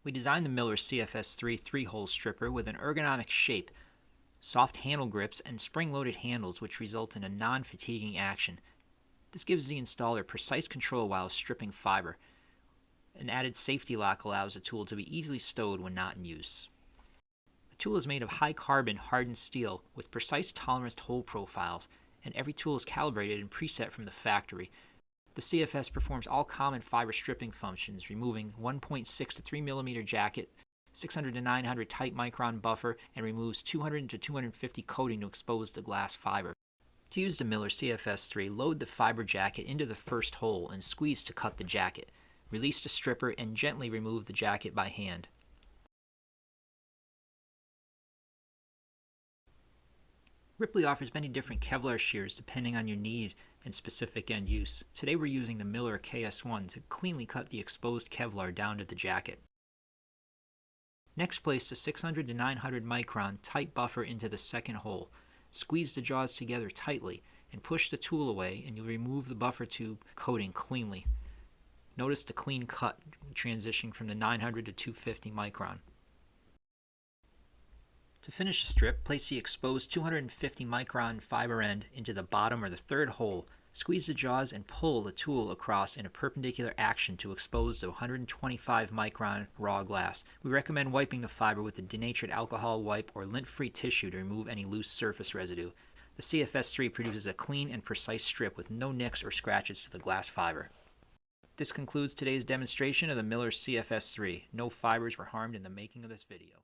We designed the Miller CFS-3 3-hole stripper with an ergonomic shape, soft handle grips, and spring-loaded handles which result in a non-fatiguing action. This gives the installer precise control while stripping fiber. An added safety lock allows the tool to be easily stowed when not in use. The tool is made of high-carbon hardened steel with precise tolerance hole profiles, and every tool is calibrated and preset from the factory. The CFS performs all common fiber stripping functions, removing 1.6 to 3 mm jacket, 600 to 900 tight micron buffer, and removes 200 to 250 coating to expose the glass fiber. To use the Miller CFS-3, load the fiber jacket into the first hole and squeeze to cut the jacket. Release the stripper and gently remove the jacket by hand. Ripley offers many different Kevlar shears depending on your need and specific end use. Today we're using the Miller KS1 to cleanly cut the exposed Kevlar down to the jacket. Next, place the 600 to 900 micron tight buffer into the second hole. Squeeze the jaws together tightly and push the tool away, and you'll remove the buffer tube coating cleanly. Notice the clean cut transitioning from the 900 to 250 micron. To finish the strip, place the exposed 250 micron fiber end into the bottom or the third hole. Squeeze the jaws and pull the tool across in a perpendicular action to expose the 125 micron raw glass. We recommend wiping the fiber with a denatured alcohol wipe or lint-free tissue to remove any loose surface residue. The CFS-3 produces a clean and precise strip with no nicks or scratches to the glass fiber. This concludes today's demonstration of the Miller CFS-3. No fibers were harmed in the making of this video.